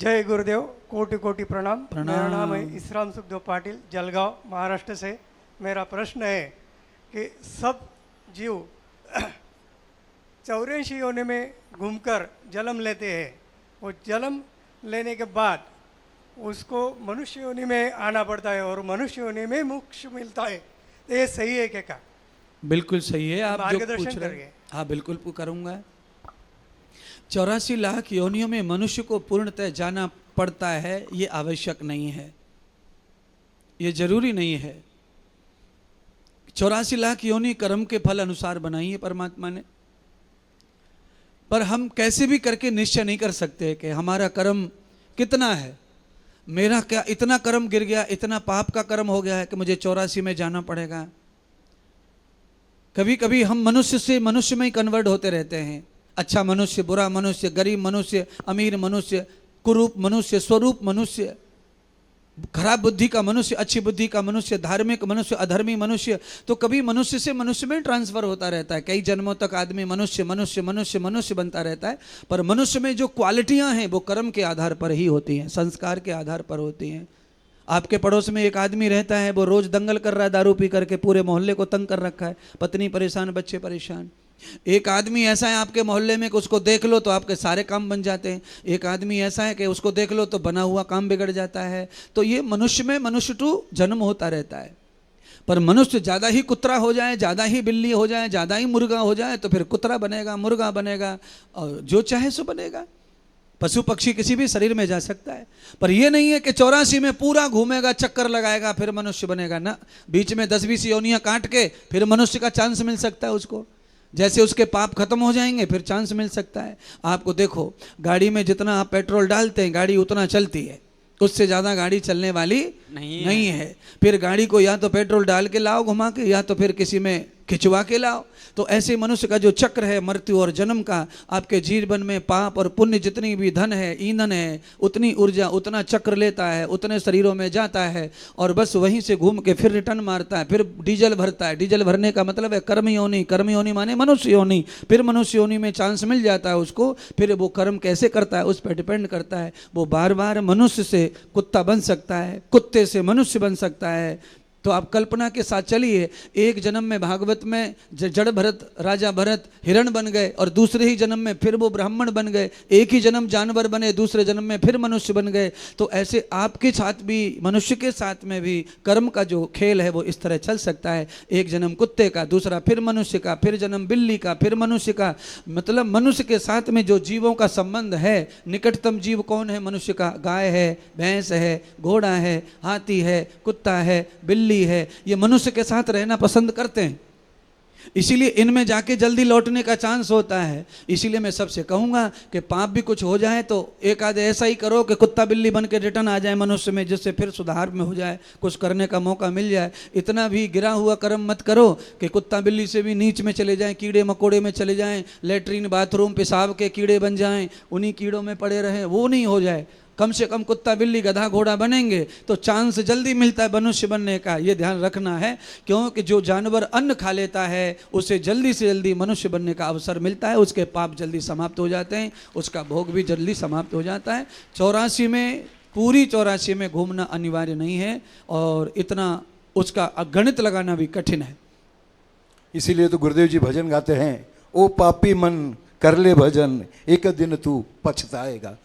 जय गुरुदेव, कोटि कोटि प्रणाम। प्रणाम। मेरा नाम है इसराम सुखदेव पाटिल, जलगांव, महाराष्ट्र से। मेरा प्रश्न है कि सब जीव 84 योनि में घूमकर जन्म लेते हैं। वो जन्म लेने के बाद उसको मनुष्य योनि में आना पड़ता है और मनुष्य योनि में मोक्ष मिलता है। तो ये सही है क्या? बिल्कुल सही है। आप जो मार्गदर्शन पूछ रहे करिए। हैं, हाँ बिल्कुल करूँगा। 84 लाख योनियों में मनुष्य को पूर्णतः जाना पड़ता है, ये आवश्यक नहीं है, ये जरूरी नहीं है। 84 लाख योनि कर्म के फल अनुसार बनाई है परमात्मा ने, पर हम कैसे भी करके निश्चय नहीं कर सकते कि हमारा कर्म कितना है। मेरा क्या इतना कर्म गिर गया, इतना पाप का कर्म हो गया है कि मुझे 84 में जाना पड़ेगा। कभी कभी हम मनुष्य से मनुष्य में ही कन्वर्ट होते रहते हैं। अच्छा मनुष्य, बुरा मनुष्य, गरीब मनुष्य, अमीर मनुष्य, कुरूप मनुष्य, स्वरूप मनुष्य, खराब बुद्धि का मनुष्य, अच्छी बुद्धि का मनुष्य, धार्मिक मनुष्य, अधर्मी मनुष्य। तो कभी मनुष्य से मनुष्य में ट्रांसफर होता रहता है। कई जन्मों तक आदमी मनुष्य मनुष्य मनुष्य मनुष्य बनता रहता है। पर मनुष्य में जो क्वालिटियां हैं वो कर्म के आधार पर ही होती हैं, संस्कार के आधार पर होती हैं। आपके पड़ोस में एक आदमी रहता है, वो रोज दंगल कर रहा है, दारू पी करके पूरे मोहल्ले को तंग कर रखा है, पत्नी परेशान, बच्चे परेशान। एक आदमी ऐसा है आपके मोहल्ले में कि उसको देख लो तो आपके सारे काम बन जाते हैं। एक आदमी ऐसा है कि उसको देख लो तो बना हुआ काम बिगड़ जाता है। तो ये मनुष्य में मनुष्य टू जन्म होता रहता है। पर मनुष्य ज़्यादा ही कुत्रा हो जाए, ज़्यादा ही बिल्ली हो जाए, ज़्यादा ही मुर्गा हो जाए तो फिर कुत्रा बनेगा, मुर्गा बनेगा और जो चाहे सो बनेगा। पशु पक्षी किसी भी शरीर में जा सकता है, पर यह नहीं है कि 84 में पूरा घूमेगा, चक्कर लगाएगा फिर मनुष्य बनेगा ना। बीच में 10-20 योनियां काट के फिर मनुष्य का चांस मिल सकता है उसको। जैसे उसके पाप खत्म हो जाएंगे फिर चांस मिल सकता है। आपको देखो, गाड़ी में जितना आप पेट्रोल डालते हैं गाड़ी उतना चलती है, उससे ज़्यादा गाड़ी चलने वाली नहीं है। फिर गाड़ी को या तो पेट्रोल डाल के लाओ घुमा के, या तो फिर किसी में खिंचवा के लाओ। तो ऐसे मनुष्य का जो चक्र है मृत्यु और जन्म का, आपके जीवन में पाप और पुण्य जितनी भी धन है, ईंधन है, उतनी ऊर्जा, उतना चक्र लेता है, उतने शरीरों में जाता है और बस वहीं से घूम के फिर रिटर्न मारता है, फिर डीजल भरता है। डीजल भरने का मतलब है कर्म योनि। कर्म योनि माने मनुष्य योनि। फिर मनुष्य योनि में चांस मिल जाता है उसको। फिर वो कर्म कैसे करता है उस पर डिपेंड करता है। वो बार बार मनुष्य से कुत्ता बन सकता है, कुत्ते से मनुष्य बन सकता है। तो आप कल्पना के साथ चलिए, एक जन्म में भागवत में जड़ भरत, राजा भरत हिरण बन गए और दूसरे ही जन्म में फिर वो ब्राह्मण बन गए। एक ही जन्म जानवर बने, दूसरे जन्म में फिर मनुष्य बन गए। तो ऐसे आपके साथ भी, मनुष्य के साथ में भी कर्म का जो खेल है वो इस तरह चल सकता है। एक जन्म कुत्ते का, दूसरा फिर मनुष्य का, फिर जन्म बिल्ली का, फिर मनुष्य का। मतलब मनुष्य के साथ में जो जीवों का संबंध है, निकटतम जीव कौन है मनुष्य का? गाय है, भैंस है, घोड़ा है, हाथी है, कुत्ता है, बिल्ली है। ये मनुष्य के साथ रहना पसंद करते हैं, इसीलिए इनमें जाके जल्दी लौटने का चांस होता है। इसीलिए मैं सबसे कहूंगा कि पाप भी कुछ हो जाए तो एक आधे ऐसा ही करो कि कुत्ता बिल्ली बन के रिटर्न आ जाए मनुष्य में, जिससे फिर सुधार में हो जाए, कुछ करने का मौका मिल जाए। इतना भी गिरा हुआ कर्म मत करो कि कुत्ता बिल्ली से भी नीच में चले जाएं, कीड़े मकोड़े में चले जाएं, लेटरिन बाथरूम पेशाब के कीड़े बन जाएं, उन्हीं कीड़ों में पड़े रहें, वो नहीं हो जाए। कम से कम कुत्ता बिल्ली गधा घोड़ा बनेंगे तो चांस जल्दी मिलता है मनुष्य बनने का। ये ध्यान रखना है, क्योंकि जो जानवर अन्न खा लेता है उसे जल्दी से जल्दी मनुष्य बनने का अवसर मिलता है, उसके पाप जल्दी समाप्त हो जाते हैं, उसका भोग भी जल्दी समाप्त हो जाता है। 84 में, पूरी 84 में घूमना अनिवार्य नहीं है और इतना उसका गणित लगाना भी कठिन है। इसीलिए तो गुरुदेव जी भजन गाते हैं, ओ पापी मन कर ले भजन, एक दिन तू पछताएगा।